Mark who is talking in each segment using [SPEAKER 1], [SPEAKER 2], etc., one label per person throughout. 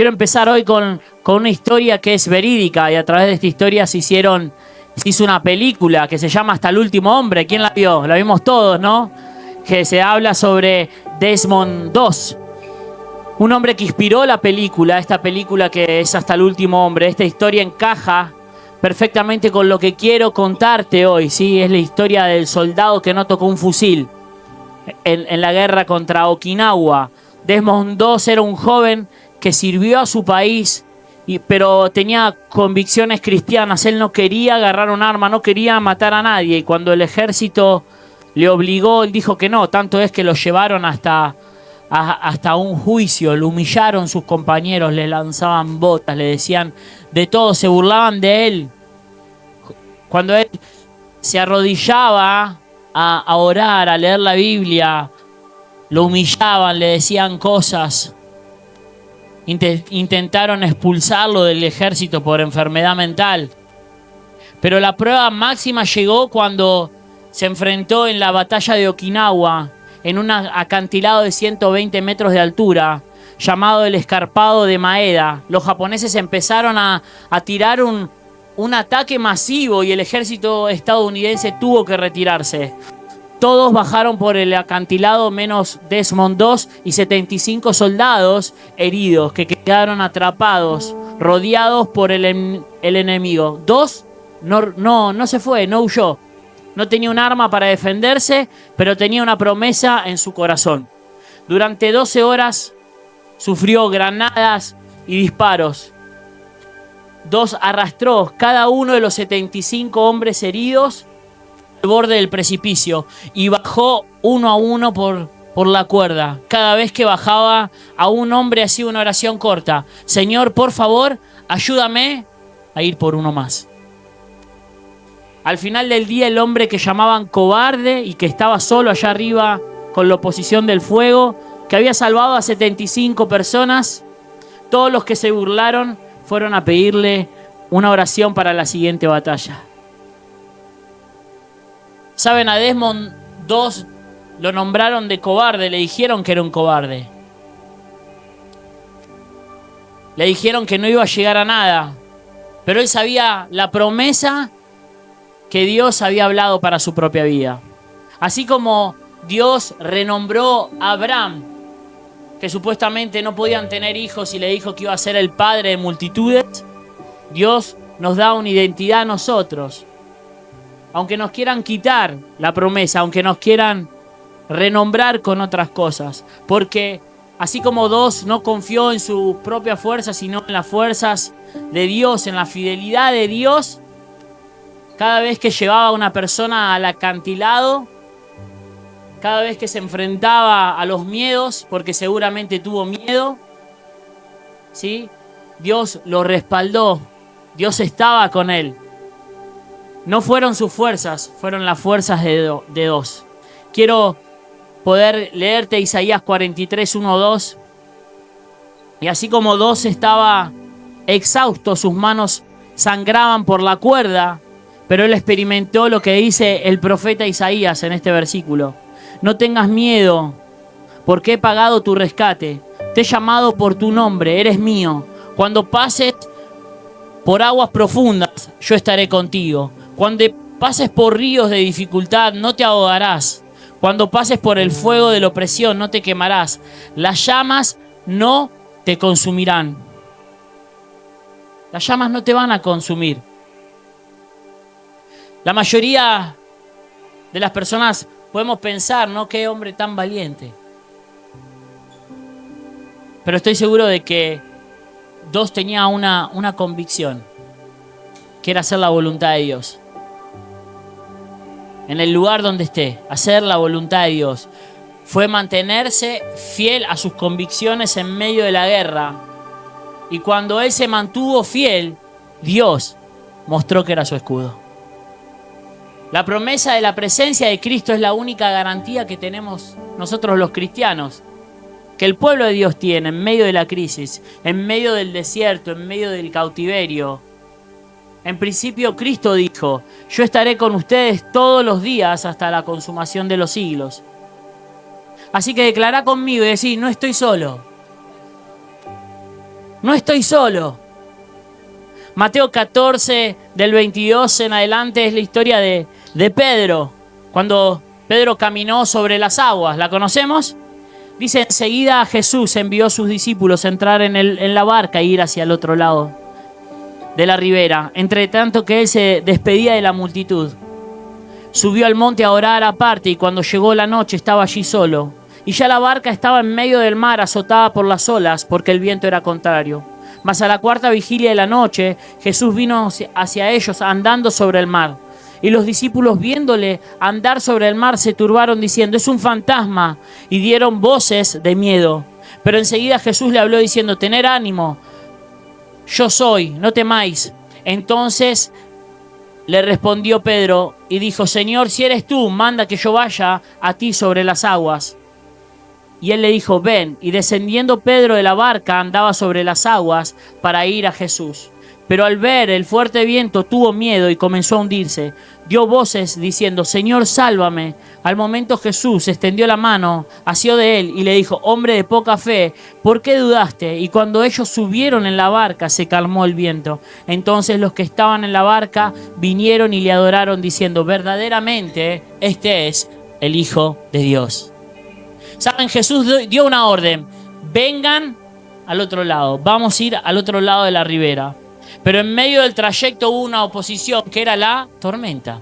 [SPEAKER 1] Quiero empezar hoy con una historia que es verídica y a través de esta historia se hizo una película que se llama Hasta el último hombre. ¿Quién la vio? La vimos todos, ¿no? Que se habla sobre Desmond II. Un hombre que inspiró la película, esta película que es Hasta el último hombre. Esta historia encaja perfectamente con lo que quiero contarte hoy, ¿sí? Es la historia del soldado que no tocó un fusil en la guerra contra Okinawa. Desmond II era un joven que sirvió a su país, pero tenía convicciones cristianas. Él no quería agarrar un arma, no quería matar a nadie. Y cuando el ejército le obligó, él dijo que no. Tanto es que lo llevaron hasta un juicio, lo humillaron sus compañeros, le lanzaban botas, le decían de todo, se burlaban de él. Cuando él se arrodillaba a orar, a leer la Biblia, lo humillaban, le decían cosas. Intentaron expulsarlo del ejército por enfermedad mental. Pero la prueba máxima llegó cuando se enfrentó en la batalla de Okinawa, en un acantilado de 120 metros de altura, llamado el Escarpado de Maeda. Los japoneses empezaron a tirar un ataque masivo y el ejército estadounidense tuvo que retirarse. Todos bajaron por el acantilado menos Desmond II y 75 soldados heridos que quedaron atrapados, rodeados por el enemigo. Dos no se fue, no huyó. No tenía un arma para defenderse, pero tenía una promesa en su corazón. Durante 12 horas sufrió granadas y disparos. Dos arrastró cada uno de los 75 hombres heridos al borde del precipicio y bajó uno a uno por la cuerda. Cada vez que bajaba a un hombre hacía una oración corta: Señor, por favor, ayúdame a ir por uno más. Al final del día, el hombre que llamaban cobarde y que estaba solo allá arriba con la oposición del fuego, que había salvado a 75 personas, todos los que se burlaron fueron a pedirle una oración para la siguiente batalla. ¿Saben? A Desmond II lo nombraron de cobarde, le dijeron que era un cobarde. Le dijeron que no iba a llegar a nada, pero él sabía la promesa que Dios había hablado para su propia vida. Así como Dios renombró a Abraham, que supuestamente no podían tener hijos y le dijo que iba a ser el padre de multitudes, Dios nos da una identidad a nosotros. Aunque nos quieran quitar la promesa, aunque nos quieran renombrar con otras cosas. Porque así como Dios no confió en sus propias fuerzas, sino en las fuerzas de Dios, en la fidelidad de Dios, cada vez que llevaba a una persona al acantilado, cada vez que se enfrentaba a los miedos, porque seguramente tuvo miedo, ¿sí? Dios lo respaldó, Dios estaba con él. No fueron sus fuerzas, fueron las fuerzas de Dios. Quiero poder leerte Isaías 43, 1, 2. Y así como Dios estaba exhausto, sus manos sangraban por la cuerda, pero él experimentó lo que dice el profeta Isaías en este versículo. No tengas miedo, porque he pagado tu rescate. Te he llamado por tu nombre, eres mío. Cuando pases por aguas profundas, yo estaré contigo. Cuando pases por ríos de dificultad, no te ahogarás. Cuando pases por el fuego de la opresión, no te quemarás. Las llamas no te consumirán. Las llamas no te van a consumir. La mayoría de las personas podemos pensar, ¿no? Qué hombre tan valiente. Pero estoy seguro de que Dios tenía una convicción, que era hacer la voluntad de Dios. En el lugar donde esté, hacer la voluntad de Dios. Fue mantenerse fiel a sus convicciones en medio de la guerra. Y cuando él se mantuvo fiel, Dios mostró que era su escudo. La promesa de la presencia de Cristo es la única garantía que tenemos nosotros los cristianos, que el pueblo de Dios tiene en medio de la crisis, en medio del desierto, en medio del cautiverio. En principio Cristo dijo: yo estaré con ustedes todos los días hasta la consumación de los siglos. Así que declará conmigo y decí: no estoy solo. No estoy solo. Mateo 14, del 22 en adelante, es la historia de Pedro. Cuando Pedro caminó sobre las aguas. ¿La conocemos? Dice, enseguida Jesús envió a sus discípulos a entrar en la barca e ir hacia el otro lado de la ribera, entre tanto que él se despedía de la multitud. Subió al monte a orar aparte, y cuando llegó la noche estaba allí solo. Y ya la barca estaba en medio del mar, azotada por las olas, porque el viento era contrario. Mas a la cuarta vigilia de la noche, Jesús vino hacia ellos andando sobre el mar. Y los discípulos, viéndole andar sobre el mar, se turbaron diciendo, es un fantasma, y dieron voces de miedo. Pero enseguida Jesús le habló diciendo, tened ánimo, yo soy, no temáis. Entonces le respondió Pedro y dijo, Señor, si eres tú, manda que yo vaya a ti sobre las aguas. Y él le dijo, ven. Y descendiendo Pedro de la barca, andaba sobre las aguas para ir a Jesús. Pero al ver el fuerte viento tuvo miedo y comenzó a hundirse. Dio voces diciendo, Señor, sálvame. Al momento Jesús extendió la mano, asió de él y le dijo, hombre de poca fe, ¿por qué dudaste? Y cuando ellos subieron en la barca, se calmó el viento. Entonces los que estaban en la barca vinieron y le adoraron diciendo, verdaderamente este es el Hijo de Dios. ¿Saben? Jesús dio una orden. Vengan al otro lado. Vamos a ir al otro lado de la ribera. Pero en medio del trayecto hubo una oposición que era la tormenta.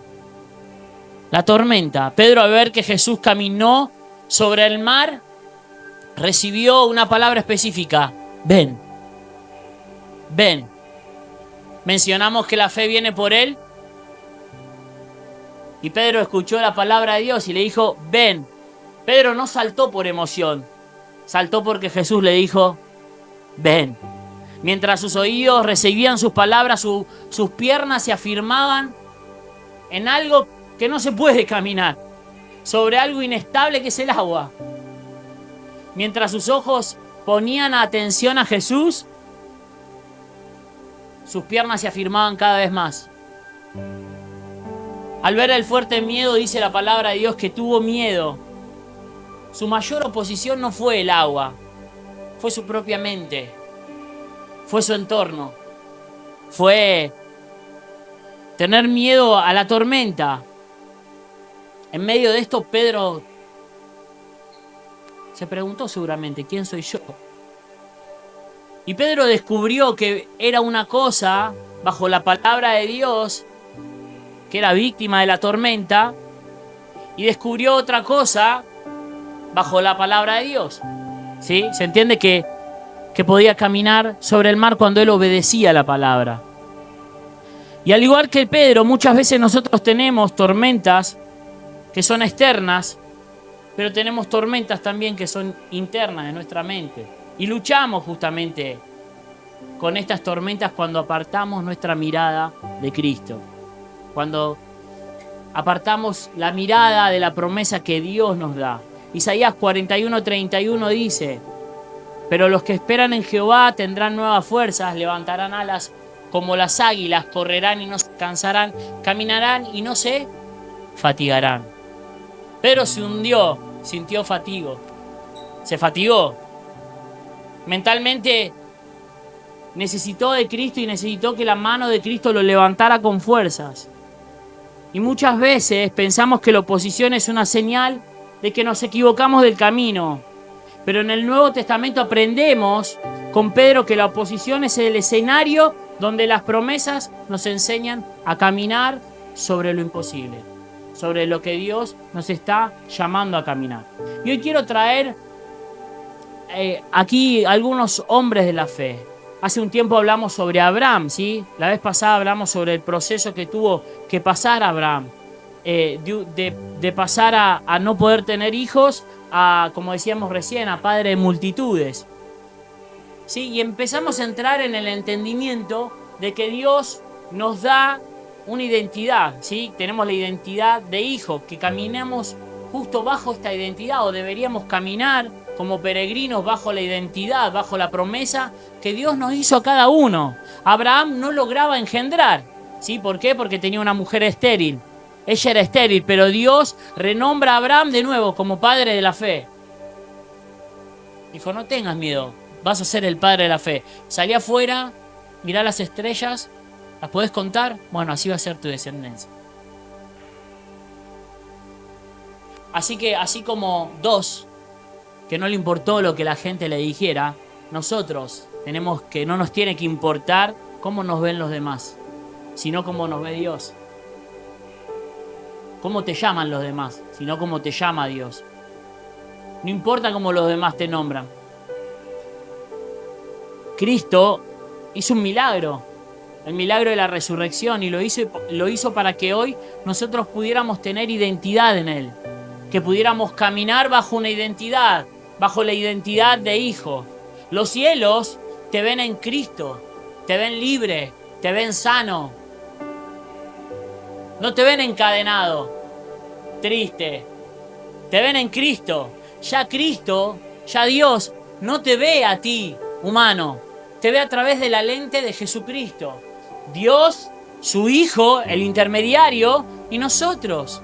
[SPEAKER 1] La tormenta. Pedro, al ver que Jesús caminó sobre el mar, recibió una palabra específica. Ven. Ven. Mencionamos que la fe viene por él. Y Pedro escuchó la palabra de Dios y le dijo, ven. Pedro no saltó por emoción. Saltó porque Jesús le dijo, ven. Mientras sus oídos recibían sus palabras, sus piernas se afirmaban en algo que no se puede caminar, sobre algo inestable que es el agua. Mientras sus ojos ponían atención a Jesús, sus piernas se afirmaban cada vez más. Al ver el fuerte miedo, dice la palabra de Dios que tuvo miedo. Su mayor oposición no fue el agua, fue su propia mente. Fue su entorno, fue tener miedo a la tormenta. En medio de esto, Pedro se preguntó seguramente, ¿quién soy yo? Y Pedro descubrió que era una cosa, bajo la palabra de Dios, que era víctima de la tormenta, y descubrió otra cosa, bajo la palabra de Dios. ¿Sí? Se entiende que podía caminar sobre el mar cuando él obedecía la palabra. Y al igual que Pedro, muchas veces nosotros tenemos tormentas que son externas, pero tenemos tormentas también que son internas en nuestra mente. Y luchamos justamente con estas tormentas cuando apartamos nuestra mirada de Cristo. Cuando apartamos la mirada de la promesa que Dios nos da. Isaías 41:31 dice, pero los que esperan en Jehová tendrán nuevas fuerzas, levantarán alas como las águilas, correrán y no se cansarán, caminarán y no se fatigarán. Pedro se hundió, sintió fatigo, se fatigó. Mentalmente necesitó de Cristo y necesitó que la mano de Cristo lo levantara con fuerzas. Y muchas veces pensamos que la oposición es una señal de que nos equivocamos del camino. Pero en el Nuevo Testamento aprendemos con Pedro que la oposición es el escenario donde las promesas nos enseñan a caminar sobre lo imposible, sobre lo que Dios nos está llamando a caminar. Y hoy quiero traer aquí algunos hombres de la fe. Hace un tiempo hablamos sobre Abraham, ¿sí? La vez pasada hablamos sobre el proceso que tuvo que pasar Abraham. De pasar a no poder tener hijos a, como decíamos recién, a padre de multitudes. ¿Sí? Y empezamos a entrar en el entendimiento de que Dios nos da una identidad, ¿sí? Tenemos la identidad de hijo, que caminamos justo bajo esta identidad, o deberíamos caminar como peregrinos bajo la identidad, bajo la promesa que Dios nos hizo a cada uno. Abraham no lograba engendrar, ¿sí? ¿Por qué? Porque tenía una mujer estéril. Ella era estéril, pero Dios renombra a Abraham de nuevo como padre de la fe. Dijo, no tengas miedo, vas a ser el padre de la fe. Salí afuera, mirá las estrellas, ¿las podés contar? Bueno, así va a ser tu descendencia. Así que, así como dos, que no le importó lo que la gente le dijera, nosotros tenemos que, no nos tiene que importar cómo nos ven los demás, sino cómo nos ve Dios. Cómo te llaman los demás, sino cómo te llama Dios. No importa cómo los demás te nombran. Cristo hizo un milagro, el milagro de la resurrección, y lo hizo para que hoy nosotros pudiéramos tener identidad en Él, que pudiéramos caminar bajo una identidad, bajo la identidad de hijo. Los cielos te ven en Cristo, te ven libre, te ven sano. No te ven encadenado, triste. Te ven en Cristo. Ya Cristo, ya Dios, no te ve a ti, humano. Te ve a través de la lente de Jesucristo. Dios, su Hijo, el intermediario, y nosotros.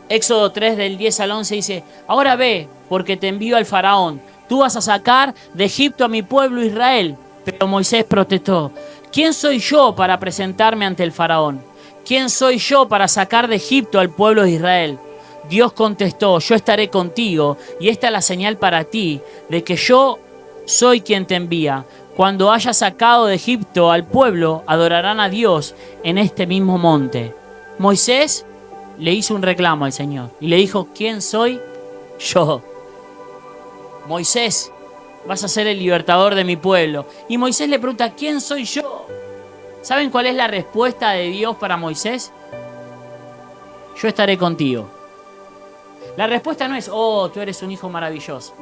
[SPEAKER 1] Éxodo 3 del 10 al 11 dice: ahora ve, porque te envío al faraón. Tú vas a sacar de Egipto a mi pueblo Israel. Pero Moisés protestó: ¿quién soy yo para presentarme ante el faraón? ¿Quién soy yo para sacar de Egipto al pueblo de Israel? Dios contestó: yo estaré contigo, y esta es la señal para ti de que yo soy quien te envía. Cuando hayas sacado de Egipto al pueblo, adorarán a Dios en este mismo monte. Moisés le hizo un reclamo al Señor y le dijo: ¿quién soy yo? Moisés, vas a ser el libertador de mi pueblo. Y Moisés le pregunta: ¿quién soy yo? ¿Saben cuál es la respuesta de Dios para Moisés? Yo estaré contigo. La respuesta no es: oh, tú eres un hijo maravilloso,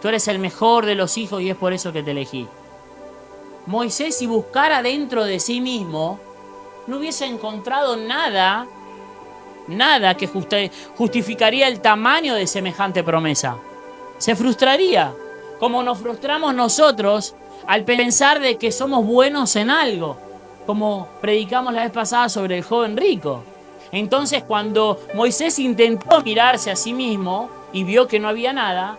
[SPEAKER 1] tú eres el mejor de los hijos y es por eso que te elegí. Moisés, si buscara dentro de sí mismo, no hubiese encontrado nada que justificaría el tamaño de semejante promesa. Se frustraría, como nos frustramos nosotros al pensar de que somos buenos en algo, como predicamos la vez pasada sobre el joven rico. Entonces, cuando Moisés intentó mirarse a sí mismo y vio que no había nada,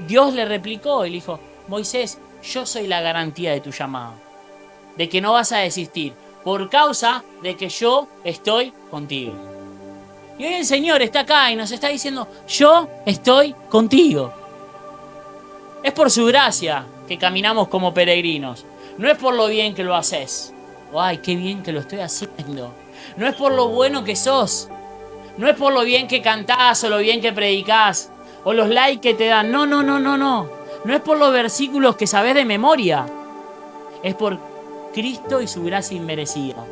[SPEAKER 1] Dios le replicó y le dijo: Moisés, yo soy la garantía de tu llamado, de que no vas a desistir, por causa de que yo estoy contigo. Y hoy el Señor está acá y nos está diciendo: yo estoy contigo. Es por su gracia que caminamos como peregrinos. No es por lo bien que lo haces. ¡Ay, qué bien que lo estoy haciendo! No es por lo bueno que sos. No es por lo bien que cantás o lo bien que predicás o los likes que te dan. No. No es por los versículos que sabés de memoria. Es por Cristo y su gracia inmerecida.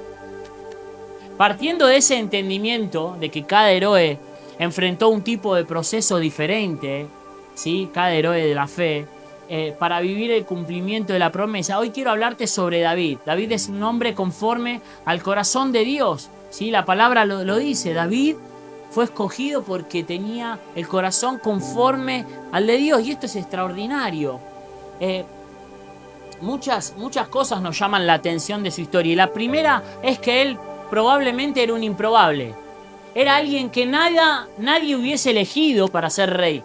[SPEAKER 1] Partiendo de ese entendimiento de que cada héroe enfrentó un tipo de proceso diferente, ¿sí? Cada héroe de la fe, para vivir el cumplimiento de la promesa, hoy quiero hablarte sobre David. David es un hombre conforme al corazón de Dios, ¿sí? La palabra lo dice. David fue escogido porque tenía el corazón conforme al de Dios, y esto es extraordinario. Muchas cosas nos llaman la atención de su historia, y la primera es que él probablemente era un improbable. Era alguien que nadie hubiese elegido para ser rey.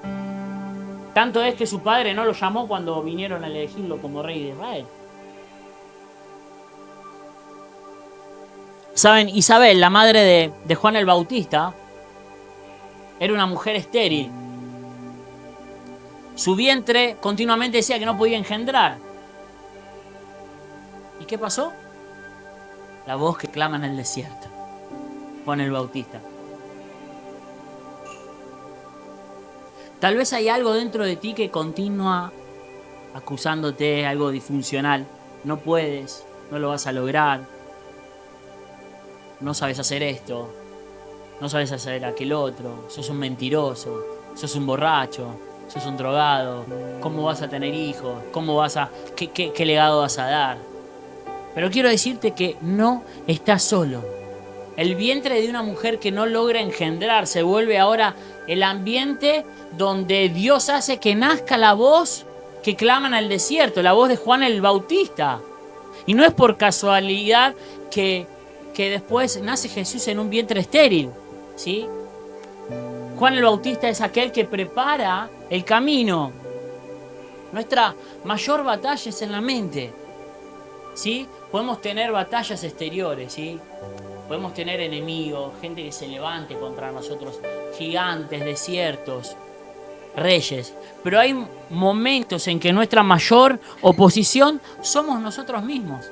[SPEAKER 1] Tanto es que su padre no lo llamó cuando vinieron a elegirlo como rey de Israel. Saben, Isabel, la madre de Juan el Bautista, era una mujer estéril. Su vientre continuamente decía que no podía engendrar. ¿Y qué pasó? La voz que clama en el desierto. Juan el Bautista. Tal vez hay algo dentro de ti que continúa acusándote, algo disfuncional. No puedes, no lo vas a lograr. No sabes hacer esto. No sabes hacer aquel otro. Sos un mentiroso. Sos un borracho. Sos un drogado. ¿Cómo vas a tener hijos? ¿Cómo vas a... ¿Qué legado vas a dar? Pero quiero decirte que no estás solo. El vientre de una mujer que no logra engendrar se vuelve ahora el ambiente donde Dios hace que nazca la voz que claman al desierto, la voz de Juan el Bautista. Y no es por casualidad que después nace Jesús en un vientre estéril, ¿sí? Juan el Bautista es aquel que prepara el camino. Nuestra mayor batalla es en la mente. ¿Sí? Podemos tener batallas exteriores, ¿sí? Podemos tener enemigos, gente que se levante contra nosotros, gigantes, desiertos, reyes. Pero hay momentos en que nuestra mayor oposición somos nosotros mismos.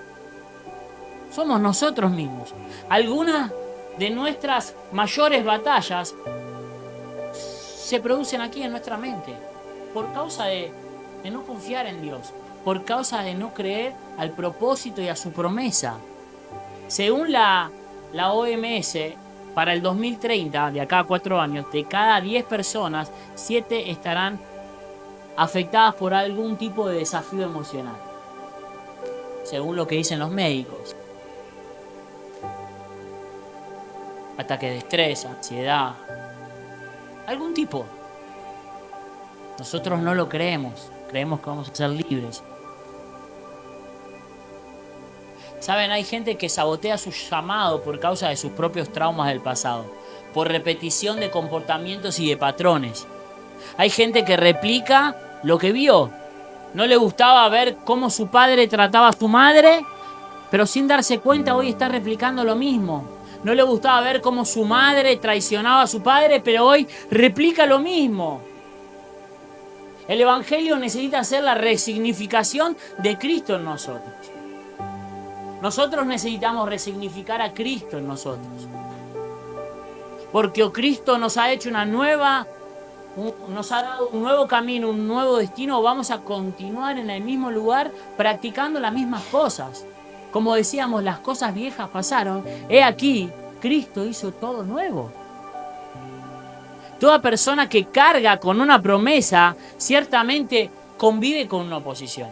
[SPEAKER 1] Somos nosotros mismos. Algunas de nuestras mayores batallas se producen aquí en nuestra mente por causa de no confiar en Dios, por causa de no creer al propósito y a su promesa. Según la OMS, para el 2030, de acá a 4 años, de cada 10 personas, 7 estarán afectadas por algún tipo de desafío emocional, según lo que dicen los médicos. Ataque de estrés, ansiedad, algún tipo. Nosotros no lo creemos, creemos que vamos a ser libres. Saben, hay gente que sabotea su llamado por causa de sus propios traumas del pasado, por repetición de comportamientos y de patrones. Hay gente que replica lo que vio. No le gustaba ver cómo su padre trataba a su madre, pero sin darse cuenta hoy está replicando lo mismo. No le gustaba ver cómo su madre traicionaba a su padre, pero hoy replica lo mismo. El Evangelio necesita ser la resignificación de Cristo en nosotros. Nosotros necesitamos resignificar a Cristo en nosotros. Porque Cristo nos ha hecho nos ha dado un nuevo camino, un nuevo destino. Vamos a continuar en el mismo lugar practicando las mismas cosas. Como decíamos, las cosas viejas pasaron. He aquí, Cristo hizo todo nuevo. Toda persona que carga con una promesa, ciertamente convive con una oposición.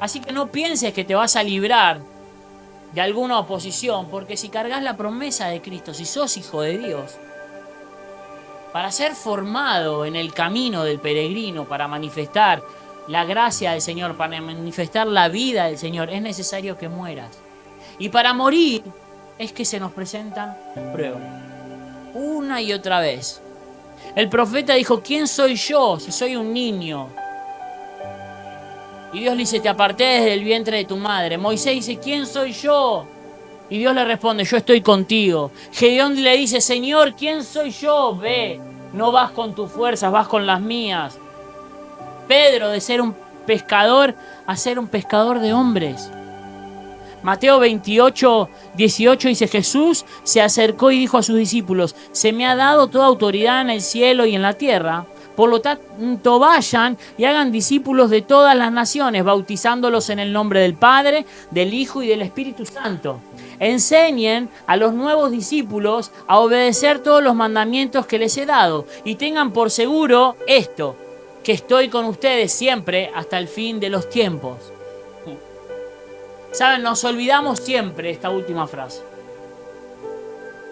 [SPEAKER 1] Así que no pienses que te vas a librar de alguna oposición, porque si cargas la promesa de Cristo, si sos hijo de Dios, para ser formado en el camino del peregrino, para manifestar la gracia del Señor, para manifestar la vida del Señor, es necesario que mueras. Y para morir es que se nos presentan pruebas, una y otra vez. El profeta dijo: ¿quién soy yo si soy un niño? Y Dios le dice: te aparté desde el vientre de tu madre. Moisés dice: ¿quién soy yo? Y Dios le responde: yo estoy contigo. Gedeón le dice: Señor, ¿quién soy yo? Ve, no vas con tus fuerzas, vas con las mías. Pedro, de ser un pescador a ser un pescador de hombres. Mateo 28, 18 dice: Jesús se acercó y dijo a sus discípulos: se me ha dado toda autoridad en el cielo y en la tierra. Por lo tanto, vayan y hagan discípulos de todas las naciones, bautizándolos en el nombre del Padre, del Hijo y del Espíritu Santo. Enseñen a los nuevos discípulos a obedecer todos los mandamientos que les he dado. Y tengan por seguro esto, que estoy con ustedes siempre hasta el fin de los tiempos. Saben, nos olvidamos siempre esta última frase.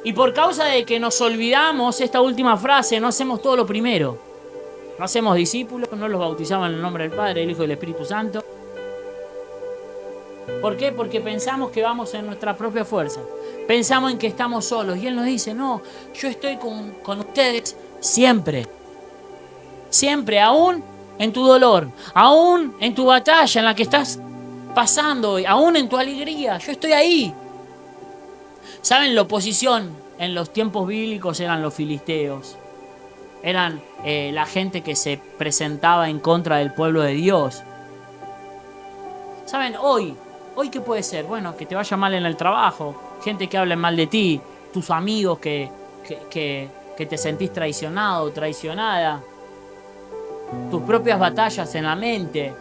[SPEAKER 1] Y por causa de que nos olvidamos esta última frase, no hacemos todo lo primero. No hacemos discípulos, no los bautizamos en el nombre del Padre, del Hijo y del Espíritu Santo. ¿Por qué? Porque pensamos que vamos en nuestra propia fuerza. Pensamos en que estamos solos. Y Él nos dice: no, yo estoy con ustedes siempre. Siempre, aún en tu dolor, aún en tu batalla en la que estás pasando hoy, aún en tu alegría, yo estoy ahí. ¿Saben? La oposición en los tiempos bíblicos eran los filisteos. Eran la gente que se presentaba en contra del pueblo de Dios. ¿Saben? Hoy ¿qué puede ser? Bueno, que te vaya mal en el trabajo, gente que hable mal de ti, tus amigos que te sentís traicionado o traicionada, tus propias batallas en la mente.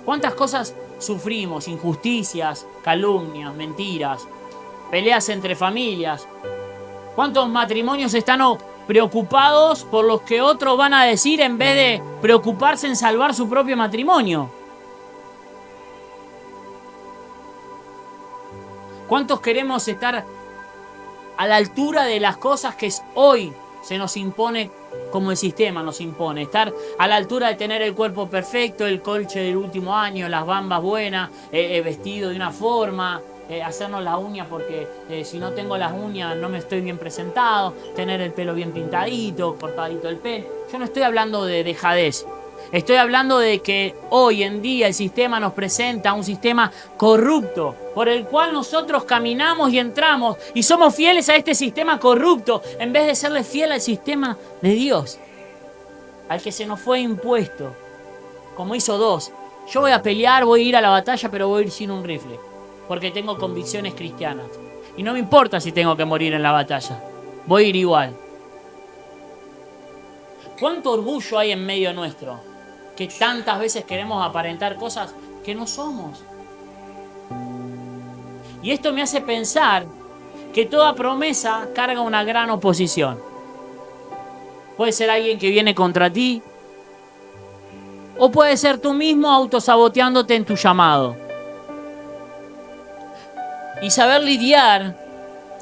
[SPEAKER 1] ¿Cuántas cosas sufrimos? Injusticias, calumnias, mentiras, peleas entre familias. ¿Cuántos matrimonios están preocupados por lo que otros van a decir en vez de preocuparse en salvar su propio matrimonio? ¿Cuántos queremos estar a la altura de las cosas que hoy se nos impone, como el sistema nos impone? Estar a la altura de tener el cuerpo perfecto, el colche del último año, las bambas buenas, vestido de una forma, hacernos las uñas porque si no tengo las uñas no me estoy bien presentado, tener el pelo bien pintadito, cortadito el pelo. Yo no estoy hablando de dejadez. Estoy hablando de que hoy en día el sistema nos presenta un sistema corrupto por el cual nosotros caminamos y entramos y somos fieles a este sistema corrupto en vez de serle fiel al sistema de Dios, al que se nos fue impuesto, como hizo dos. Yo voy a pelear, voy a ir a la batalla, pero voy a ir sin un rifle, porque tengo convicciones cristianas. Y no me importa si tengo que morir en la batalla, voy a ir igual. ¿Cuánto orgullo hay en medio nuestro? Que tantas veces queremos aparentar cosas que no somos. Y esto me hace pensar que toda promesa carga una gran oposición. Puede ser alguien que viene contra ti, o puede ser tú mismo autosaboteándote en tu llamado. Y saber lidiar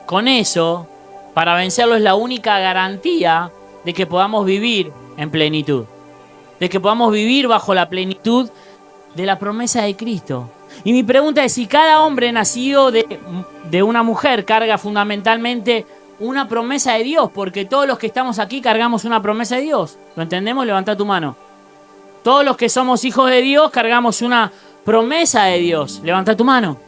[SPEAKER 1] con eso para vencerlo es la única garantía de que podamos vivir en plenitud. De que podamos vivir bajo la plenitud de la promesa de Cristo. Y mi pregunta es si cada hombre nacido de una mujer carga fundamentalmente una promesa de Dios, porque todos los que estamos aquí cargamos una promesa de Dios. ¿Lo entendemos? Levanta tu mano. Todos los que somos hijos de Dios cargamos una promesa de Dios. Levanta tu mano.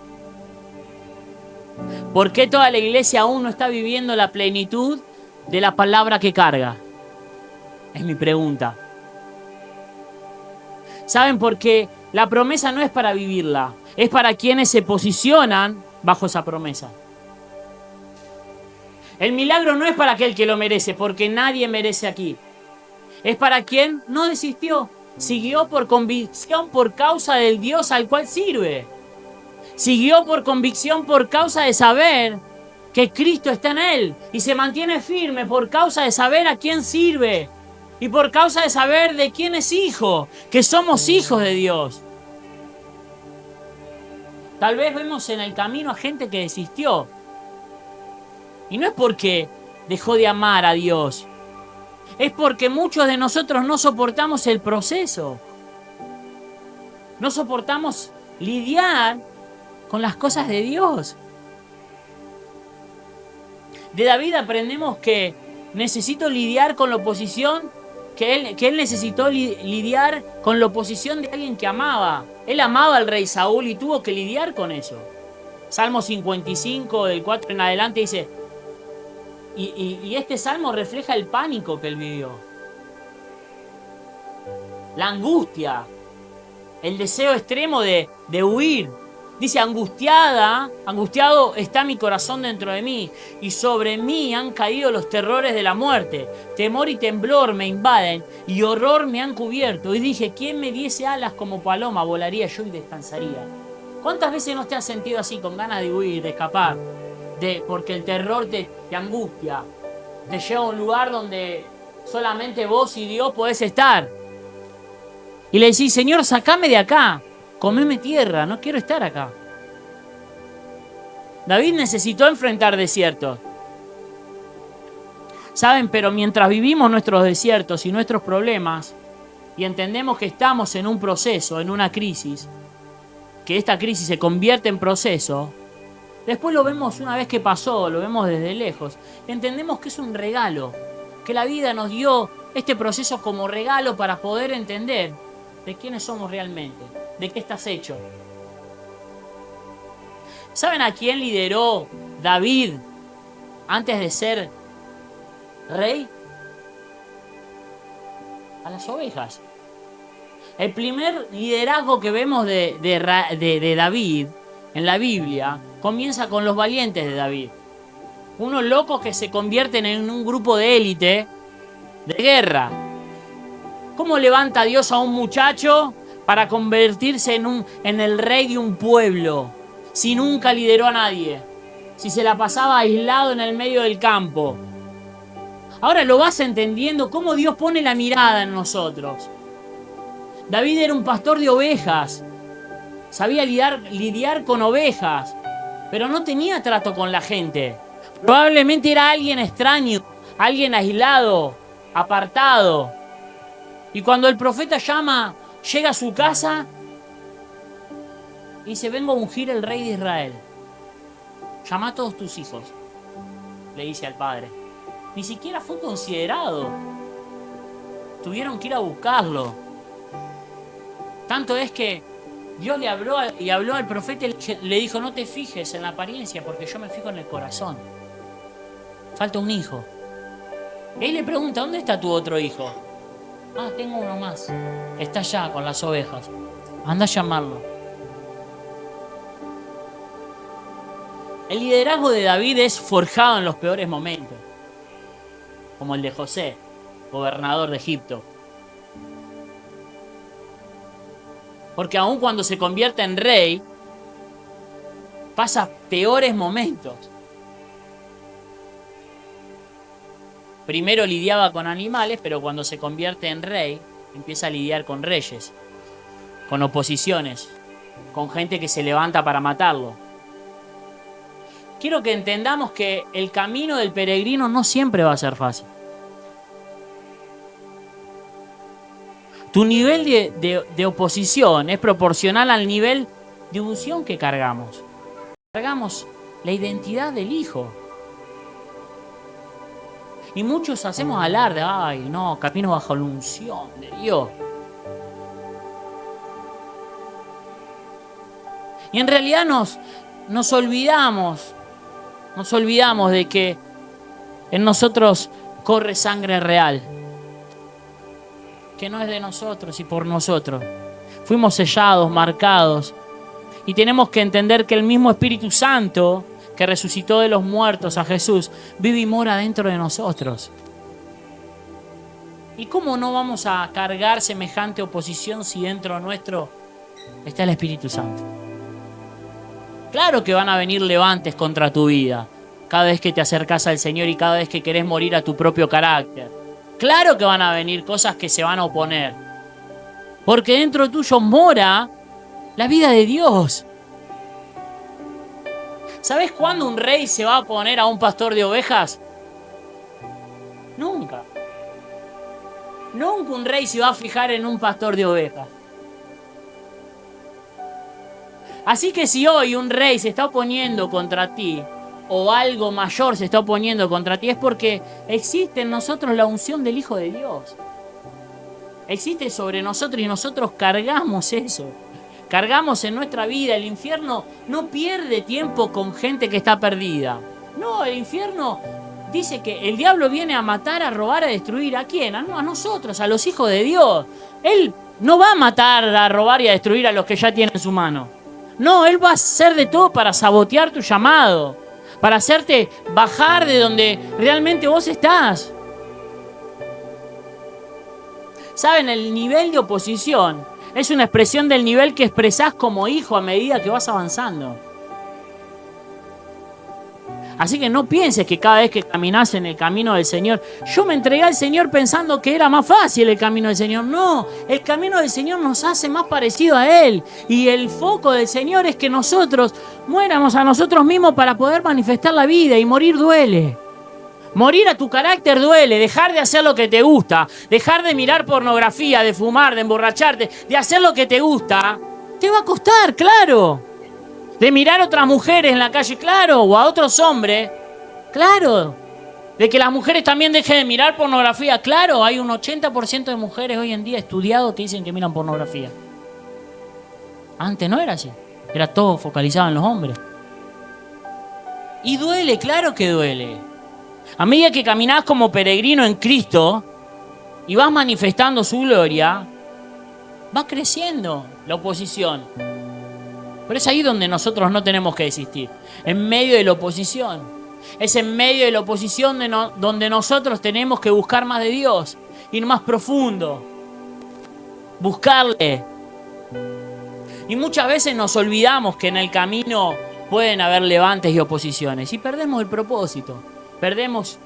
[SPEAKER 1] ¿Por qué toda la iglesia aún no está viviendo la plenitud de la palabra que carga? Es mi pregunta. ¿Saben? Porque la promesa no es para vivirla, es para quienes se posicionan bajo esa promesa. El milagro no es para aquel que lo merece, porque nadie merece aquí. Es para quien no desistió, siguió por convicción por causa del Dios al cual sirve. Siguió por convicción por causa de saber que Cristo está en él y se mantiene firme por causa de saber a quién sirve. Y por causa de saber de quién es hijo, que somos hijos de Dios. Tal vez vemos en el camino a gente que desistió. Y no es porque dejó de amar a Dios. Es porque muchos de nosotros no soportamos el proceso. No soportamos lidiar con las cosas de Dios. De David aprendemos que necesito lidiar con la oposición. Que él necesitó lidiar con la oposición de alguien que amaba. Él amaba al rey Saúl y tuvo que lidiar con eso. Salmo 55, del 4 en adelante, dice... Y este salmo refleja el pánico que él vivió. La angustia. El deseo extremo de huir. Dice, angustiado está mi corazón dentro de mí, y sobre mí han caído los terrores de la muerte. Temor y temblor me invaden, y horror me han cubierto. Y dije, ¿quién me diese alas como paloma? Volaría yo y descansaría. ¿Cuántas veces no te has sentido así, con ganas de huir, de escapar? Porque el terror te angustia. Te lleva a un lugar donde solamente vos y Dios podés estar. Y le decís, Señor, sacame de acá. Comeme tierra, no quiero estar acá. David necesitó enfrentar desiertos. ¿Saben? Pero mientras vivimos nuestros desiertos y nuestros problemas y entendemos que estamos en un proceso, en una crisis, que esta crisis se convierte en proceso, después lo vemos una vez que pasó, lo vemos desde lejos, entendemos que es un regalo, que la vida nos dio este proceso como regalo para poder entender de quiénes somos realmente. ¿De qué estás hecho? ¿Saben a quién lideró David antes de ser rey? A las ovejas. El primer liderazgo que vemos de David en la Biblia comienza con los valientes de David. Unos locos que se convierten en un grupo de élite de guerra. ¿Cómo levanta Dios a un muchacho para convertirse en el rey de un pueblo, si nunca lideró a nadie, si se la pasaba aislado en el medio del campo? Ahora lo vas entendiendo cómo Dios pone la mirada en nosotros. David era un pastor de ovejas, sabía lidiar con ovejas, pero no tenía trato con la gente. Probablemente era alguien extraño, alguien aislado, apartado. Y cuando el profeta llega a su casa y dice, vengo a ungir el rey de Israel. llama a todos tus hijos, le dice al padre. Ni siquiera fue considerado. Tuvieron que ir a buscarlo. Tanto es que Dios le habló y habló al profeta y le dijo, no te fijes en la apariencia porque yo me fijo en el corazón. Falta un hijo. Él le pregunta, ¿dónde está tu otro hijo? Ah, tengo uno más. Está allá con las ovejas. Anda a llamarlo. El liderazgo de David es forjado en los peores momentos, como el de José, gobernador de Egipto. Porque aun cuando se convierte en rey, pasa peores momentos. Primero lidiaba con animales, pero cuando se convierte en rey, empieza a lidiar con reyes, con oposiciones, con gente que se levanta para matarlo. Quiero que entendamos que el camino del peregrino no siempre va a ser fácil. Tu nivel de oposición es proporcional al nivel de unción que cargamos. Cargamos la identidad del Hijo. Y muchos hacemos alarde, ay, no, camino bajo la unción de Dios. Y en realidad nos olvidamos de que en nosotros corre sangre real, que no es de nosotros y por nosotros. Fuimos sellados, marcados, y tenemos que entender que el mismo Espíritu Santo que resucitó de los muertos a Jesús, vive y mora dentro de nosotros. ¿Y cómo no vamos a cargar semejante oposición si dentro nuestro está el Espíritu Santo? Claro que van a venir levantes contra tu vida cada vez que te acercas al Señor y cada vez que querés morir a tu propio carácter. Claro que van a venir cosas que se van a oponer, porque dentro tuyo mora la vida de Dios. ¿Sabes cuándo un rey se va a oponer a un pastor de ovejas? Nunca. Nunca un rey se va a fijar en un pastor de ovejas. Así que si hoy un rey se está oponiendo contra ti, o algo mayor se está oponiendo contra ti, es porque existe en nosotros la unción del Hijo de Dios. Existe sobre nosotros y nosotros cargamos eso. Cargamos en nuestra vida. El infierno no pierde tiempo con gente que está perdida. No, el infierno dice que el diablo viene a matar, a robar, a destruir. ¿A quién? A nosotros, a los hijos de Dios. Él no va a matar, a robar y a destruir a los que ya tiene en su mano. No, él va a hacer de todo para sabotear tu llamado, para hacerte bajar de donde realmente vos estás. ¿Saben? El nivel de oposición es una expresión del nivel que expresás como hijo a medida que vas avanzando. Así que no pienses que cada vez que caminás en el camino del Señor, yo me entregué al Señor pensando que era más fácil el camino del Señor. No, el camino del Señor nos hace más parecido a Él. Y el foco del Señor es que nosotros muéramos a nosotros mismos para poder manifestar la vida, y morir duele. Morir a tu carácter duele, dejar de hacer lo que te gusta, dejar de mirar pornografía, de fumar, de emborracharte, de hacer lo que te gusta, te va a costar, claro. De mirar a otras mujeres en la calle, claro, o a otros hombres, claro. De que las mujeres también dejen de mirar pornografía, claro. Hay un 80% de mujeres hoy en día estudiados que dicen que miran pornografía. Antes no era así, era todo focalizado en los hombres. Y duele, claro que duele. A medida que caminás como peregrino en Cristo y vas manifestando su gloria, va creciendo la oposición. Pero es ahí donde nosotros no tenemos que desistir, en medio de la oposición. Es en medio de la oposición donde nosotros tenemos que buscar más de Dios, ir más profundo, buscarle. Y muchas veces nos olvidamos que en el camino pueden haber levantes y oposiciones y perdemos el propósito. Perdemos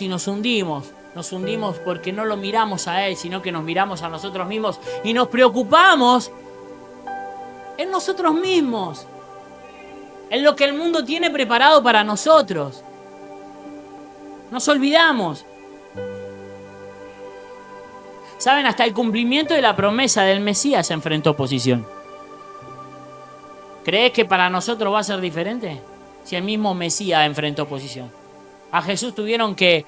[SPEAKER 1] y nos hundimos. Nos hundimos porque no lo miramos a Él, sino que nos miramos a nosotros mismos y nos preocupamos en nosotros mismos, en lo que el mundo tiene preparado para nosotros. Nos olvidamos. ¿Saben? Hasta el cumplimiento de la promesa del Mesías se enfrentó a oposición. ¿Crees que para nosotros va a ser diferente? si el mismo Mesías enfrentó oposición? A Jesús tuvieron que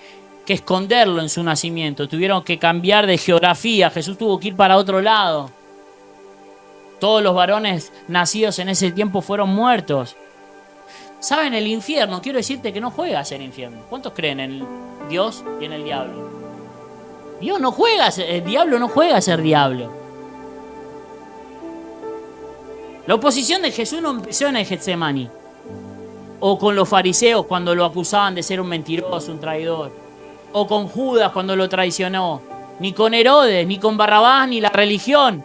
[SPEAKER 1] esconderlo en su nacimiento, tuvieron que cambiar de geografía, Jesús tuvo que ir para otro lado. Todos los varones nacidos en ese tiempo fueron muertos. ¿Saben? El infierno, quiero decirte que no juega a ser infierno. ¿Cuántos creen en Dios y en el diablo? Dios no juega, el diablo no juega a ser diablo. La oposición de Jesús no empezó en el Getsemaní, o con los fariseos cuando lo acusaban de ser un mentiroso, un traidor, o con Judas cuando lo traicionó, ni con Herodes, ni con Barrabás, ni la religión.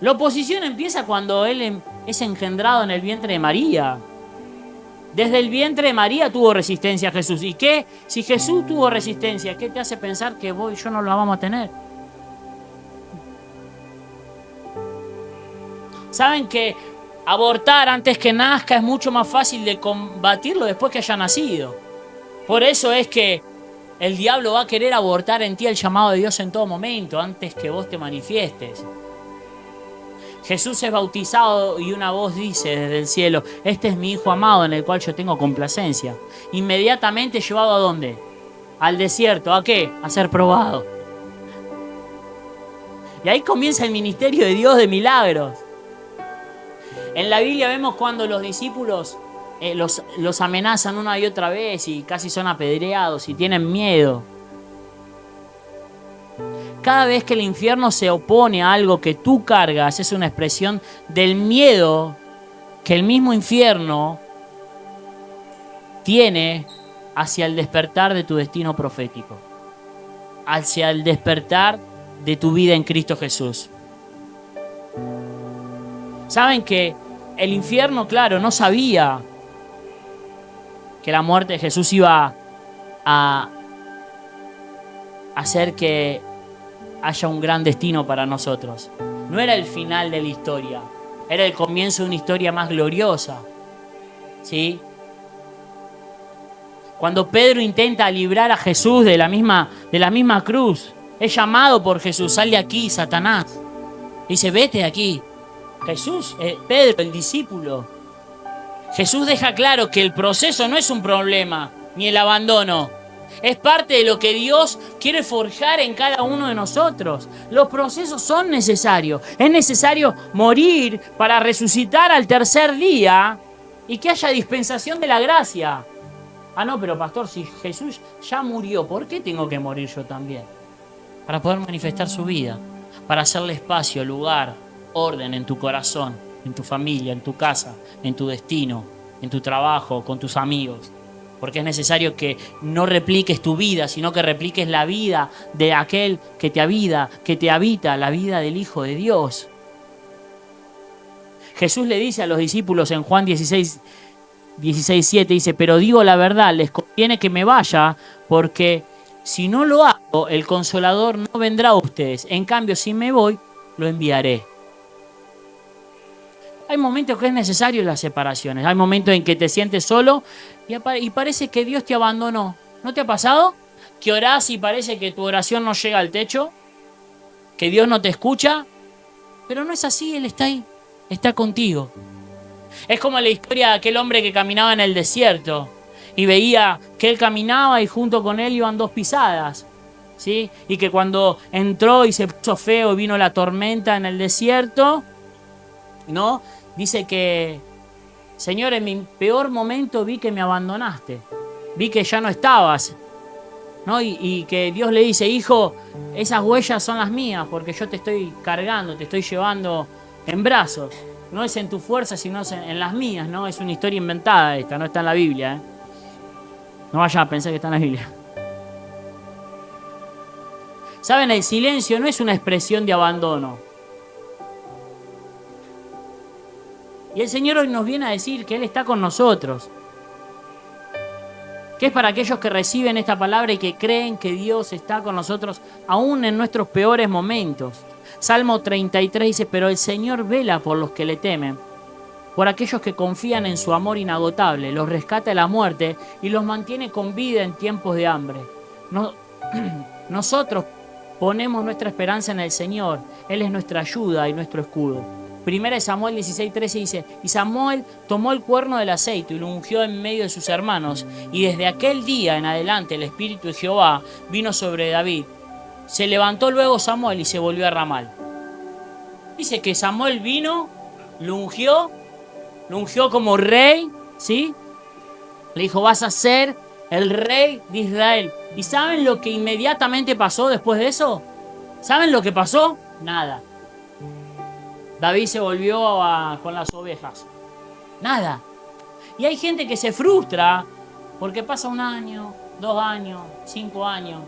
[SPEAKER 1] La oposición empieza cuando él es engendrado en el vientre de María. Desde el vientre de María tuvo resistencia a Jesús. ¿Y qué? Si Jesús tuvo resistencia, ¿qué te hace pensar que vos y yo no la vamos a tener? ¿Saben que abortar antes que nazca es mucho más fácil de combatirlo después que haya nacido? Por eso es que el diablo va a querer abortar en ti el llamado de Dios en todo momento, antes que vos te manifiestes. Jesús es bautizado y una voz dice desde el cielo: este es mi Hijo amado en el cual yo tengo complacencia. Inmediatamente llevado ¿a dónde? Al desierto. ¿A qué? A ser probado. Y ahí comienza el ministerio de Dios de milagros. En la Biblia vemos cuando los discípulos los amenazan una y otra vez y casi son apedreados y tienen miedo. Cada vez que el infierno se opone a algo que tú cargas, es una expresión del miedo que el mismo infierno tiene hacia el despertar de tu destino profético, hacia el despertar de tu vida en Cristo Jesús. ¿Saben que el infierno, claro, no sabía que la muerte de Jesús iba a hacer que haya un gran destino para nosotros? No era el final de la historia, era el comienzo de una historia más gloriosa, ¿sí? Cuando Pedro intenta librar a Jesús de la misma cruz, es llamado por Jesús: sal de aquí, Satanás. Dice: vete de aquí. Jesús, Pedro, el discípulo. Jesús deja claro que el proceso no es un problema, ni el abandono. Es parte de lo que Dios quiere forjar en cada uno de nosotros. Los procesos son necesarios. Es necesario morir para resucitar al tercer día y que haya dispensación de la gracia. Ah, no, pero pastor, si Jesús ya murió, ¿por qué tengo que morir yo también? Para poder manifestar su vida, para hacerle espacio, lugar, orden en tu corazón, en tu familia, en tu casa, en tu destino, en tu trabajo, con tus amigos. Porque es necesario que no repliques tu vida, sino que repliques la vida de aquel que te habita, la vida del Hijo de Dios. Jesús le dice a los discípulos en Juan 16:7, dice: pero digo la verdad, les conviene que me vaya, porque si no lo hago, el Consolador no vendrá a ustedes. En cambio, si me voy, lo enviaré. Hay momentos que es necesario las separaciones. Hay momentos en que te sientes solo y parece que Dios te abandonó. ¿No te ha pasado? Que orás y parece que tu oración no llega al techo, que Dios no te escucha, pero no es así. Él está ahí, está contigo. Es como la historia de aquel hombre que caminaba en el desierto y veía que él caminaba y junto con él iban 2 pisadas, ¿sí? Y que cuando entró y se puso feo y vino la tormenta en el desierto, ¿no? Dice que: Señor, en mi peor momento vi que me abandonaste, vi que ya no estabas, ¿no? Y que Dios le dice: hijo, esas huellas son las mías, porque yo te estoy cargando, te estoy llevando en brazos. No es en tu fuerza, sino en las mías, ¿no? Es una historia inventada esta, no está en la Biblia, ¿eh? No vayan a pensar que está en la Biblia. ¿Saben? El silencio no es una expresión de abandono. Y el Señor hoy nos viene a decir que Él está con nosotros. Que es para aquellos que reciben esta palabra y que creen que Dios está con nosotros aún en nuestros peores momentos. Salmo 33 dice: pero el Señor vela por los que le temen, por aquellos que confían en su amor inagotable, los rescata de la muerte y los mantiene con vida en tiempos de hambre. Nosotros ponemos nuestra esperanza en el Señor. Él es nuestra ayuda y nuestro escudo. 1 Samuel 16:13 dice: y Samuel tomó el cuerno del aceite y lo ungió en medio de sus hermanos. Y desde aquel día en adelante el Espíritu de Jehová vino sobre David. Se levantó luego Samuel y se volvió a Ramal. Dice que Samuel vino, lo ungió como rey, ¿sí? Le dijo: vas a ser el rey de Israel. ¿Y saben lo que inmediatamente pasó después de eso? ¿Saben lo que pasó? Nada. David se volvió con las ovejas. Nada. Y hay gente que se frustra porque pasa 1 año, 2 años, 5 años.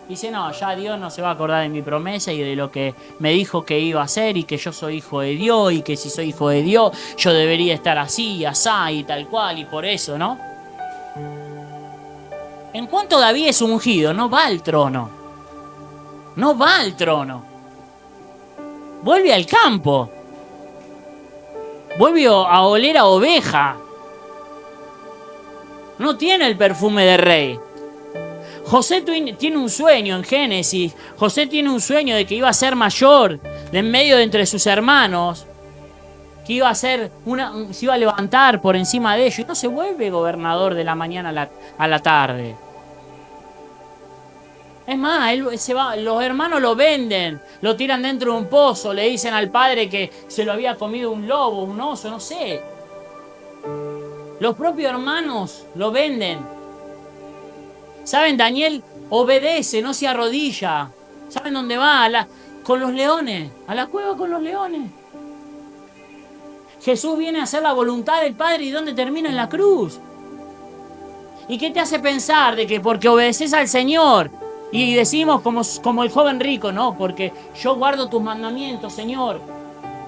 [SPEAKER 1] Dice: no, ya Dios no se va a acordar de mi promesa y de lo que me dijo que iba a hacer, y que yo soy hijo de Dios, y que si soy hijo de Dios yo debería estar así, asá y tal cual, y por eso, ¿no? En cuanto David es ungido, no va al trono. No va al trono. Vuelve al campo. Vuelve a oler a oveja. No tiene el perfume de rey. José tiene un sueño en Génesis. José tiene un sueño de que iba a ser mayor de en medio de entre sus hermanos. Que iba a ser se iba a levantar por encima de ellos. Y no se vuelve gobernador de la mañana a la tarde. Es más, él se va, los hermanos lo venden, lo tiran dentro de un pozo, le dicen al padre que se lo había comido un lobo, un oso, no sé. Los propios hermanos lo venden. ¿Saben? Daniel obedece, no se arrodilla. ¿Saben dónde va? Con los leones, a la cueva con los leones. Jesús viene a hacer la voluntad del Padre, ¿y dónde termina? En la cruz. ¿Y qué te hace pensar de que porque obedeces al Señor? Y decimos como el joven rico: no, porque yo guardo tus mandamientos, Señor.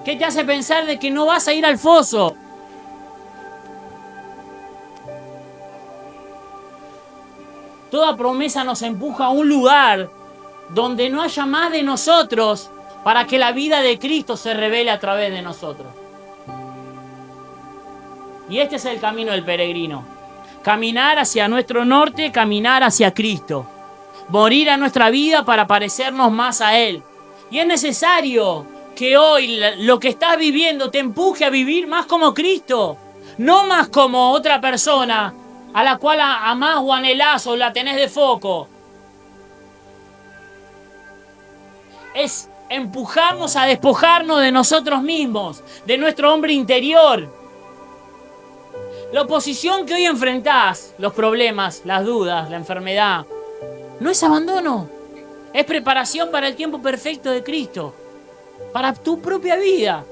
[SPEAKER 1] ¿Qué te hace pensar de que no vas a ir al foso? Toda promesa nos empuja a un lugar donde no haya más de nosotros, para que la vida de Cristo se revele a través de nosotros. Y este es el camino del peregrino. Caminar hacia nuestro norte, caminar hacia Cristo. Morir a nuestra vida para parecernos más a Él. Y es necesario que hoy lo que estás viviendo te empuje a vivir más como Cristo. No más como otra persona a la cual amás o anhelás o la tenés de foco. Es empujarnos a despojarnos de nosotros mismos, de nuestro hombre interior. La oposición que hoy enfrentás, los problemas, las dudas, la enfermedad, no es abandono, es preparación para el tiempo perfecto de Cristo, para tu propia vida.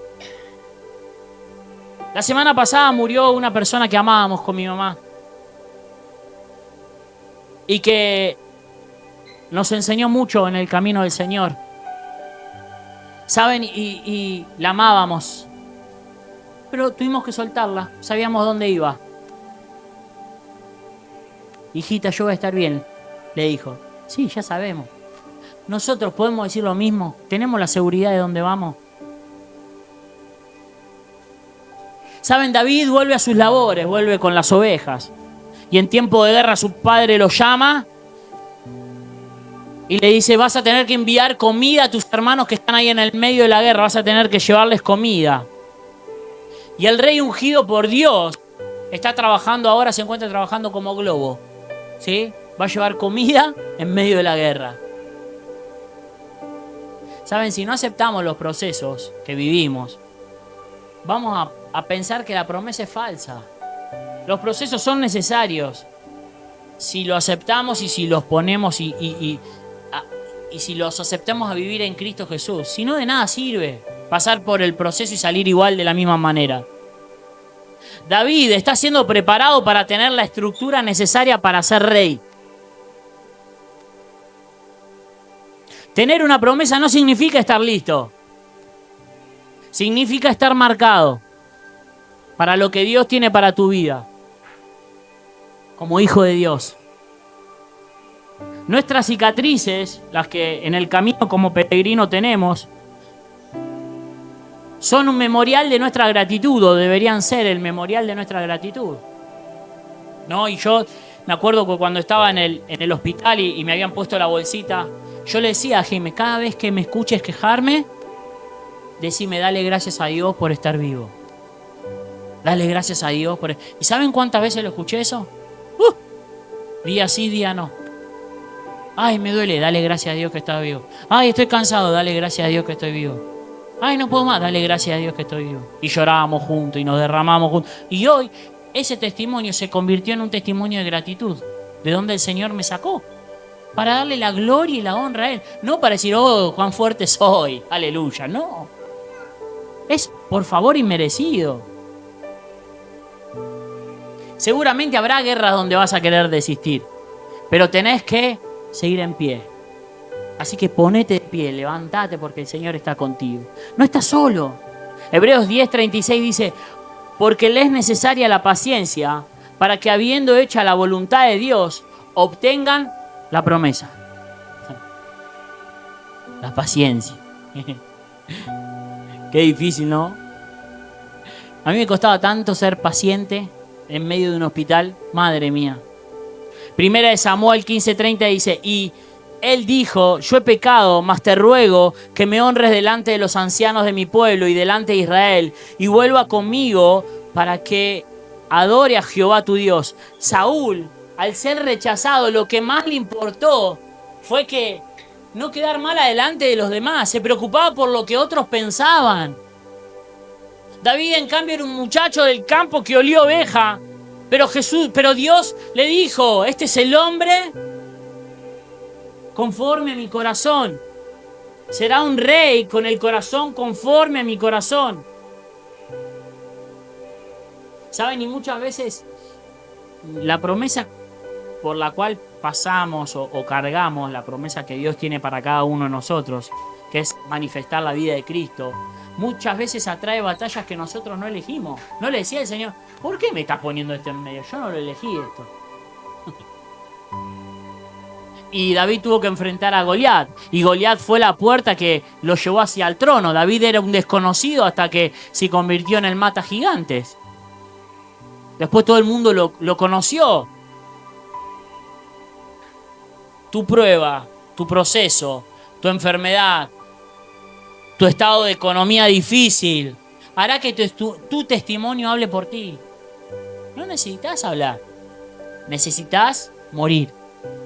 [SPEAKER 1] La semana pasada murió una persona que amábamos con mi mamá y que nos enseñó mucho en el camino del Señor. ¿Saben? Y la amábamos, pero tuvimos que soltarla, sabíamos dónde iba. Hijita, yo voy a estar bien, le dijo. Sí, ya sabemos. Nosotros podemos decir lo mismo. Tenemos la seguridad de dónde vamos. ¿Saben? David vuelve a sus labores, vuelve con las ovejas. Y en tiempo de guerra su padre lo llama y le dice: vas a tener que enviar comida a tus hermanos que están ahí en el medio de la guerra. Vas a tener que llevarles comida. Y el rey ungido por Dios está trabajando ahora, se encuentra trabajando como globo. ¿Sí? Va a llevar comida en medio de la guerra. ¿Saben? Si no aceptamos los procesos que vivimos, vamos a pensar que la promesa es falsa. Los procesos son necesarios. Si lo aceptamos y si los ponemos y si los aceptamos a vivir en Cristo Jesús. Si no, de nada sirve pasar por el proceso y salir igual de la misma manera. David está siendo preparado para tener la estructura necesaria para ser rey. Tener una promesa no significa estar listo. Significa estar marcado para lo que Dios tiene para tu vida, como hijo de Dios. Nuestras cicatrices, las que en el camino como peregrino tenemos, son un memorial de nuestra gratitud, o deberían ser el memorial de nuestra gratitud, ¿no? Y yo me acuerdo que cuando estaba en el hospital y me habían puesto la bolsita, yo le decía a Jaime: cada vez que me escuches quejarme, decime, dale gracias a Dios por estar vivo. Dale gracias a Dios por... ¿Y saben cuántas veces lo escuché eso? Día sí, día no. Ay, me duele, dale gracias a Dios que estás vivo. Ay, estoy cansado, dale gracias a Dios que estoy vivo. Ay, no puedo más, dale gracias a Dios que estoy vivo. Y llorábamos juntos y nos derramamos juntos. Y hoy ese testimonio se convirtió en un testimonio de gratitud, de donde el Señor me sacó, para darle la gloria y la honra a Él. No para decir, oh, cuán fuerte soy, aleluya, no. Es por favor inmerecido. Seguramente habrá guerras donde vas a querer desistir, pero tenés que seguir en pie. Así que ponete de pie, levántate porque el Señor está contigo. No estás solo. Hebreos 10:36 dice, porque le es necesaria la paciencia para que habiendo hecha la voluntad de Dios, obtengan la promesa. La paciencia. Qué difícil, ¿no? A mí me costaba tanto ser paciente en medio de un hospital. Madre mía. Primera de Samuel 15:30 dice, y él dijo, yo he pecado, mas te ruego que me honres delante de los ancianos de mi pueblo y delante de Israel, y vuelva conmigo para que adore a Jehová tu Dios. Saúl, al ser rechazado, lo que más le importó fue que no quedar mal adelante de los demás. Se preocupaba por lo que otros pensaban. David, en cambio, era un muchacho del campo que olía oveja. Pero Dios le dijo, este es el hombre conforme a mi corazón. Será un rey con el corazón conforme a mi corazón. ¿Saben? Y muchas veces la promesa por la cual pasamos o cargamos, la promesa que Dios tiene para cada uno de nosotros, que es manifestar la vida de Cristo, muchas veces atrae batallas que nosotros no elegimos. No le decía el Señor, ¿por qué me estás poniendo esto en medio? Yo no lo elegí esto. Y David tuvo que enfrentar a Goliat. Y Goliat fue la puerta que lo llevó hacia el trono. David era un desconocido hasta que se convirtió en el mata gigantes. Después todo el mundo lo conoció. Tu prueba, tu proceso, tu enfermedad, tu estado de economía difícil, hará que tu testimonio hable por ti. No necesitas hablar. Necesitas morir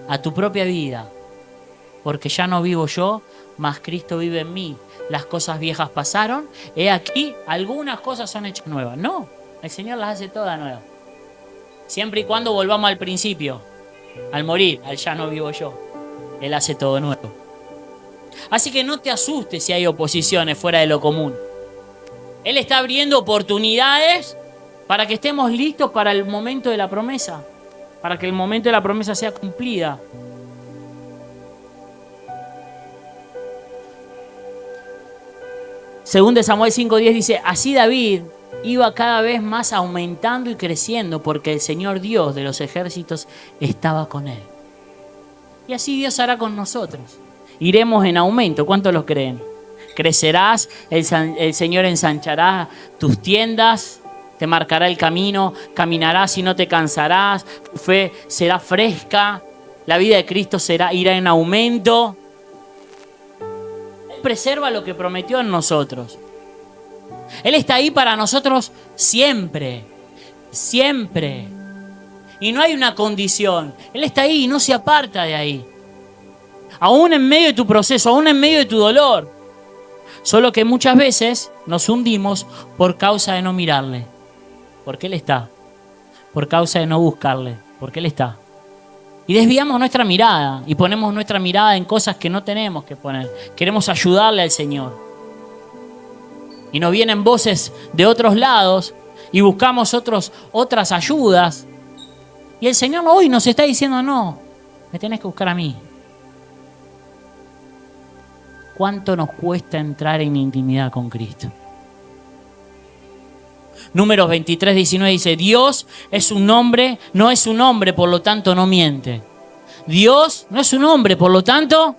[SPEAKER 1] a tu propia vida. Porque ya no vivo yo, mas Cristo vive en mí. Las cosas viejas pasaron. He aquí, algunas cosas son hechas nuevas. No, el Señor las hace todas nuevas. Siempre y cuando volvamos al principio. Al morir, al ya no vivo yo. Él hace todo nuevo. Así que no te asustes si hay oposiciones fuera de lo común. Él está abriendo oportunidades para que estemos listos para el momento de la promesa. Para que el momento de la promesa sea cumplida. Según de Samuel 5:10 dice, así David iba cada vez más aumentando y creciendo porque el Señor Dios de los ejércitos estaba con él. Y así Dios hará con nosotros. Iremos en aumento. ¿Cuántos lo creen? Crecerás, el Señor ensanchará tus tiendas, te marcará el camino, caminarás y no te cansarás, tu fe será fresca, la vida de Cristo irá en aumento. Él preserva lo que prometió en nosotros. Él está ahí para nosotros siempre, siempre. Y no hay una condición. Él está ahí y no se aparta de ahí. Aún en medio de tu proceso, aún en medio de tu dolor. Solo que muchas veces nos hundimos por causa de no mirarle. Porque Él está. Por causa de no buscarle. Porque Él está. Y desviamos nuestra mirada. Y ponemos nuestra mirada en cosas que no tenemos que poner. Queremos ayudarle al Señor. Y nos vienen voces de otros lados. Y buscamos otras ayudas. Y el Señor hoy nos está diciendo, no, me tenés que buscar a mí. ¿Cuánto nos cuesta entrar en intimidad con Cristo? Números 23:19 dice, Dios es un nombre, no es un hombre, por lo tanto no miente. Dios no es un hombre, por lo tanto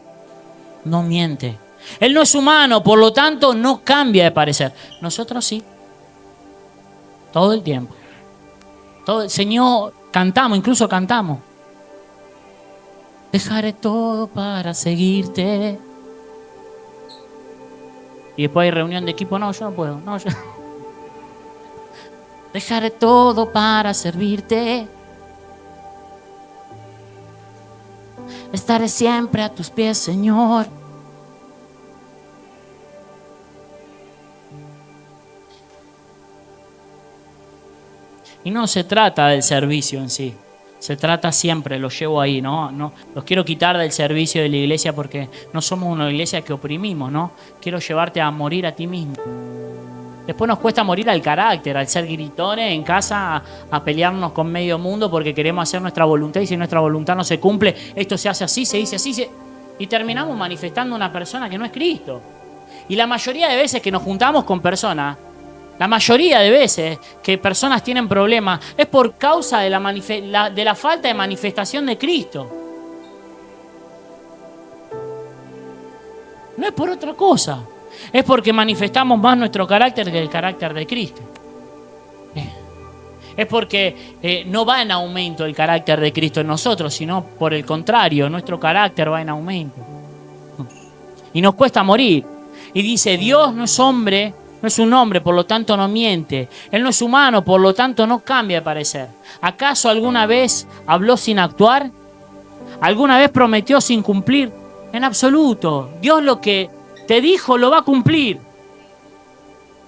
[SPEAKER 1] no miente. Él no es humano, por lo tanto no cambia de parecer. Nosotros sí. Todo el tiempo. Señor, cantamos, incluso cantamos. Dejaré todo para seguirte. Y después hay reunión de equipo. No, yo no puedo. No, yo... Dejaré todo para servirte. Estaré siempre a tus pies, Señor. Y no se trata del servicio en sí. Se trata siempre, lo llevo ahí, ¿no? No los quiero quitar del servicio de la iglesia porque no somos una iglesia que oprimimos, ¿no? Quiero llevarte a morir a ti mismo. Después nos cuesta morir al carácter, al ser gritones en casa, a pelearnos con medio mundo porque queremos hacer nuestra voluntad y si nuestra voluntad no se cumple, esto se hace así, se dice así, y terminamos manifestando una persona que no es Cristo. Y la mayoría de veces que nos juntamos con personas, la mayoría de veces que personas tienen problemas es por causa de la falta de manifestación de Cristo. No es por otra cosa. Es porque manifestamos más nuestro carácter que el carácter de Cristo. Es porque no va en aumento el carácter de Cristo en nosotros, sino por el contrario, nuestro carácter va en aumento. Y nos cuesta morir. Y dice, Dios no es hombre, no es un hombre, por lo tanto no miente. Él no es humano, por lo tanto no cambia de parecer. ¿Acaso alguna vez habló sin actuar? ¿Alguna vez prometió sin cumplir? En absoluto. Dios lo que te dijo lo va a cumplir.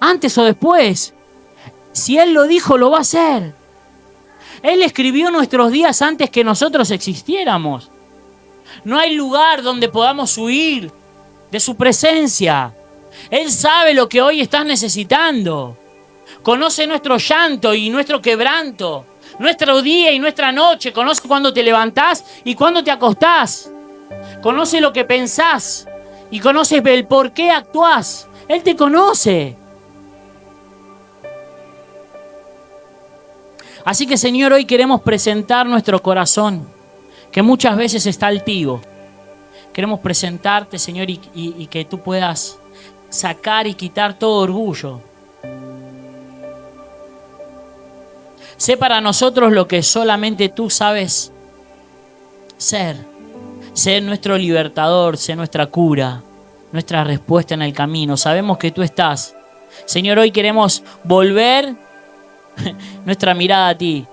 [SPEAKER 1] Antes o después. Si Él lo dijo, lo va a hacer. Él escribió nuestros días antes que nosotros existiéramos. No hay lugar donde podamos huir de su presencia. Él sabe lo que hoy estás necesitando. Conoce nuestro llanto y nuestro quebranto, nuestro día y nuestra noche. Conoce cuando te levantás y cuando te acostás. Conoce lo que pensás y conoce el por qué actuás. Él te conoce. Así que, Señor, hoy queremos presentar nuestro corazón, que muchas veces está altivo. Queremos presentarte, Señor, y que tú puedas sacar y quitar todo orgullo. Sé para nosotros lo que solamente tú sabes ser. Sé nuestro libertador, sé nuestra cura, nuestra respuesta en el camino. Sabemos que tú estás. Señor, hoy queremos volver nuestra mirada a ti.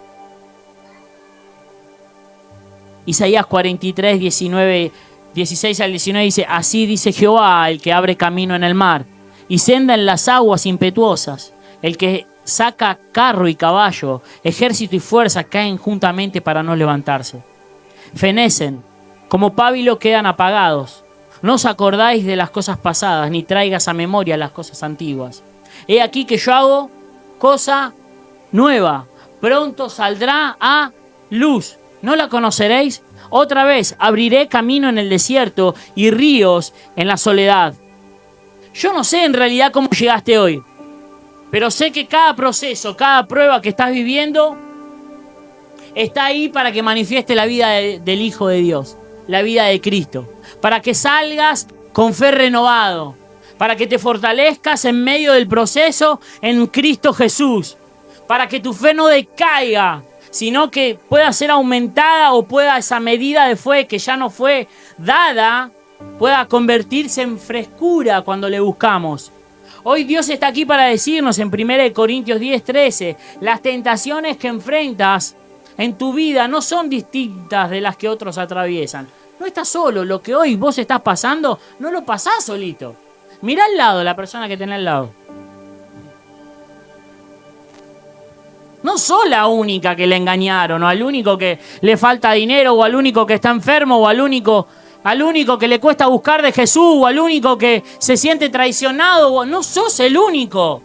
[SPEAKER 1] Isaías 43, 16 al 19 dice: así dice Jehová, el que abre camino en el mar y senda en las aguas impetuosas, el que saca carro y caballo, ejército y fuerza caen juntamente para no levantarse. Fenecen, como pábilo quedan apagados. No os acordáis de las cosas pasadas, ni traigas a memoria las cosas antiguas. He aquí que yo hago cosa nueva, pronto saldrá a luz. ¿No la conoceréis? Otra vez abriré camino en el desierto y ríos en la soledad. Yo no sé en realidad cómo llegaste hoy, pero sé que cada proceso, cada prueba que estás viviendo está ahí para que manifieste la vida del Hijo de Dios, la vida de Cristo, para que salgas con fe renovado, para que te fortalezcas en medio del proceso en Cristo Jesús, para que tu fe no decaiga, sino que pueda ser aumentada o pueda esa medida de fe que ya no fue dada, pueda convertirse en frescura cuando le buscamos. Hoy Dios está aquí para decirnos en 1 Corintios 10:13, las tentaciones que enfrentas en tu vida no son distintas de las que otros atraviesan. No estás solo, lo que hoy vos estás pasando, no lo pasás solito. Mirá al lado, la persona que tenés al lado. No sos la única que le engañaron, o al único que le falta dinero, o al único que está enfermo, o al único que le cuesta buscar de Jesús, o al único que se siente traicionado. No sos el único.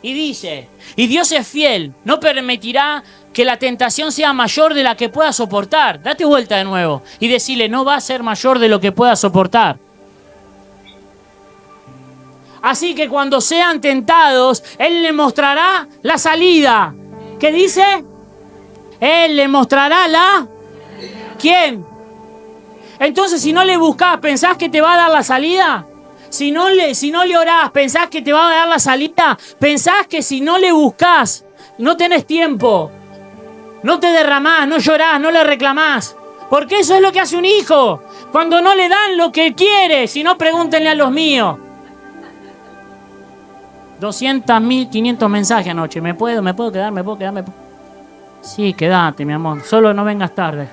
[SPEAKER 1] Y dice, y Dios es fiel, no permitirá que la tentación sea mayor de la que pueda soportar. Date vuelta de nuevo y decirle, no va a ser mayor de lo que pueda soportar. Así que cuando sean tentados, Él les mostrará la salida. ¿Qué dice? Él les mostrará la... ¿Quién? Entonces, si no le buscás, ¿pensás que te va a dar la salida? Si no le orás, ¿pensás que te va a dar la salida? ¿Pensás que si no le buscás, no tenés tiempo? No te derramás, no llorás, no le reclamás. Porque eso es lo que hace un hijo. Cuando no le dan lo que quiere, si no, pregúntenle a los míos. 200.500 mensajes anoche. ¿Me puedo quedar? Sí, quédate, mi amor. Solo no vengas tarde.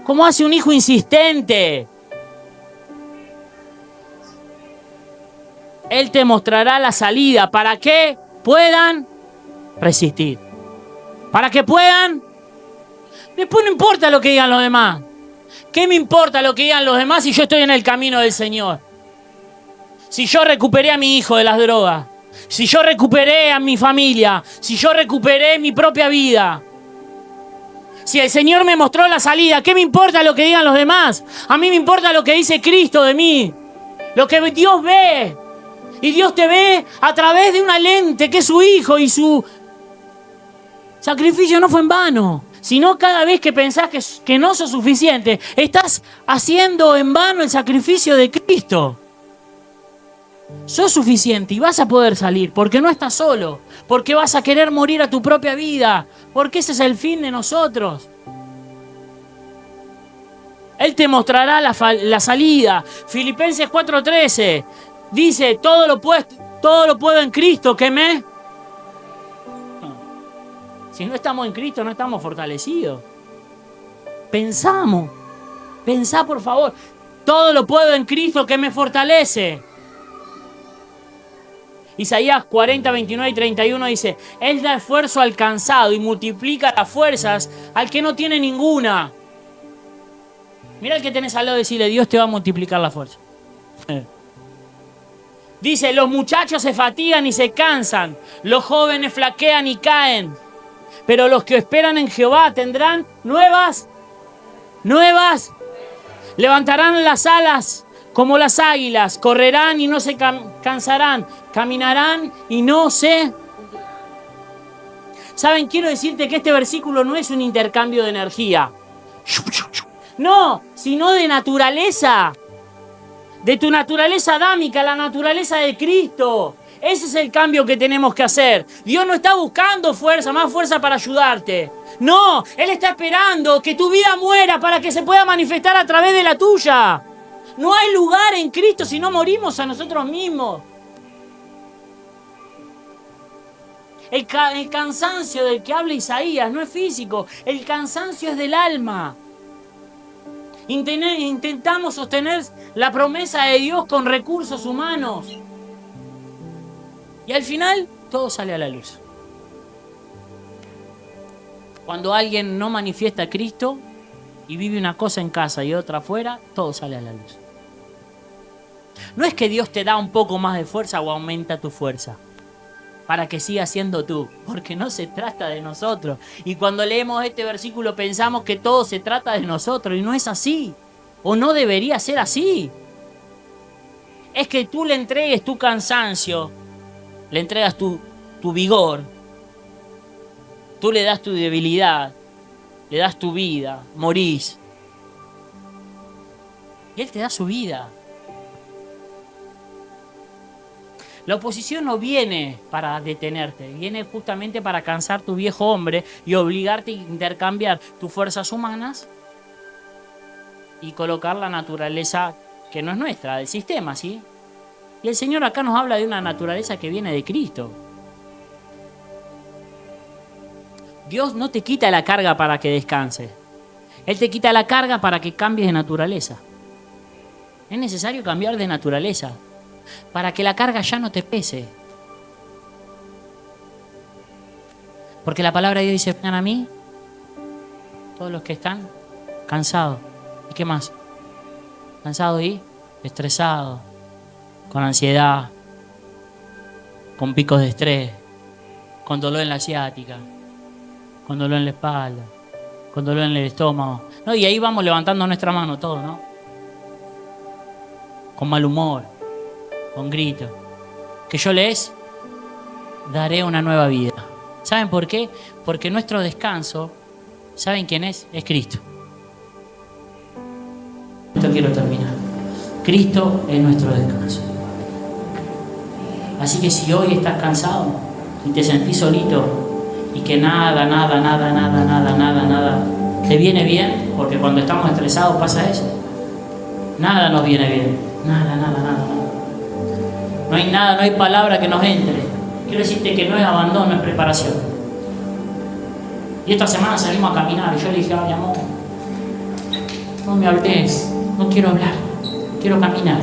[SPEAKER 1] ¿Cómo hace un hijo insistente? Él te mostrará la salida para que puedan resistir. Para que puedan. Después no importa lo que digan los demás. ¿Qué me importa lo que digan los demás si yo estoy en el camino del Señor? Si yo recuperé a mi hijo de las drogas. Si yo recuperé a mi familia. Si yo recuperé mi propia vida. Si el Señor me mostró la salida, ¿qué me importa lo que digan los demás? A mí me importa lo que dice Cristo de mí. Lo que Dios ve. Y Dios te ve a través de una lente que es su Hijo, y su sacrificio no fue en vano. Sino cada vez que pensás que no sos suficiente, estás haciendo en vano el sacrificio de Cristo. Sos suficiente y vas a poder salir, porque no estás solo, porque vas a querer morir a tu propia vida, porque ese es el fin de nosotros. Él te mostrará la salida. Filipenses 4:13 dice, todo lo puedo en Cristo que me... Si no estamos en Cristo, no estamos fortalecidos. Pensá, por favor. Todo lo puedo en Cristo que me fortalece. Isaías 40, 29 y 31 dice, Él da esfuerzo al cansado y multiplica las fuerzas al que no tiene ninguna. Mira al que tenés al lado y decirle, Dios te va a multiplicar la fuerza. Dice, los muchachos se fatigan y se cansan, los jóvenes flaquean y caen, pero los que esperan en Jehová tendrán nuevas, levantarán las alas como las águilas, correrán y no se cansarán, caminarán y no se... ¿Saben? Quiero decirte que este versículo no es un intercambio de energía. No, sino de naturaleza. De tu naturaleza adámica, la naturaleza de Cristo. Ese es el cambio que tenemos que hacer. Dios no está buscando más fuerza para ayudarte. No, Él está esperando que tu vida muera para que se pueda manifestar a través de la tuya. No hay lugar en Cristo si no morimos a nosotros mismos. El cansancio del que habla Isaías no es físico, el cansancio es del alma. Intentamos sostener la promesa de Dios con recursos humanos. Y al final, todo sale a la luz. Cuando alguien no manifiesta a Cristo y vive una cosa en casa y otra afuera, todo sale a la luz. No es que Dios te da un poco más de fuerza o aumenta tu fuerza para que sigas siendo tú, porque no se trata de nosotros. Y cuando leemos este versículo pensamos que todo se trata de nosotros y no es así, o no debería ser así. Es que tú le entregues tu cansancio, le entregas tu vigor, tú le das tu debilidad, le das tu vida, morís. Y Él te da su vida. La oposición no viene para detenerte, viene justamente para cansar tu viejo hombre y obligarte a intercambiar tus fuerzas humanas y colocar la naturaleza que no es nuestra, del sistema, ¿sí? Y el Señor acá nos habla de una naturaleza que viene de Cristo. Dios no te quita la carga para que descanses. Él te quita la carga para que cambies de naturaleza. Es necesario cambiar de naturaleza para que la carga ya no te pese. Porque la palabra de Dios dice, vengan a mí todos los que están cansados. ¿Y qué más? Cansados y estresados, con ansiedad, con picos de estrés, con dolor en la ciática, con dolor en la espalda, con dolor en el estómago. No, y ahí vamos levantando nuestra mano todos, ¿no? Con mal humor, con gritos. Que yo les daré una nueva vida. ¿Saben por qué? Porque nuestro descanso, ¿saben quién es? Es Cristo. Esto quiero terminar. Cristo es nuestro descanso. Así que si hoy estás cansado y te sentís solito y que nada ¿Te viene bien? Porque cuando estamos estresados pasa eso. Nada nos viene bien. Nada. No hay nada, no hay palabra que nos entre. Quiero decirte que no es abandono, es preparación. Y esta semana salimos a caminar y yo le dije, ay amor, no me hables, no quiero hablar, quiero caminar.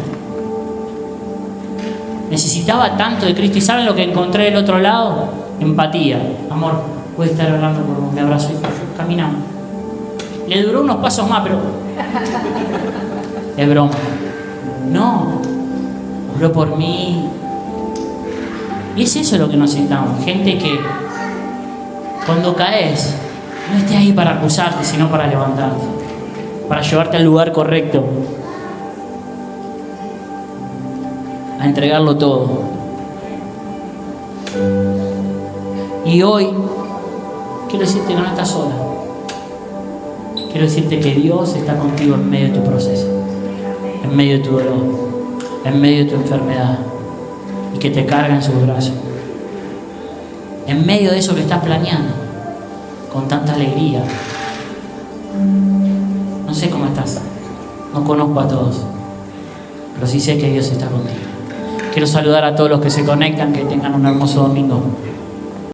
[SPEAKER 1] Necesitaba tanto de Cristo. ¿Y saben lo que encontré del otro lado? Empatía. Amor, voy a estar hablando por vos, me abrazo y caminamos. Le duró unos pasos más, pero es broma. No, oró por mí. Y es eso lo que necesitamos. Gente que cuando caes no esté ahí para acusarte, sino para levantarte, para llevarte al lugar correcto, a entregarlo todo. Y hoy quiero decirte que no estás sola. Quiero decirte que Dios está contigo en medio de tu proceso, en medio de tu dolor, en medio de tu enfermedad, y que te carga en sus brazos, en medio de eso que estás planeando con tanta alegría. No sé cómo estás, no conozco a todos, pero sí sé que Dios está contigo. Quiero saludar a todos los que se conectan, que tengan un hermoso domingo.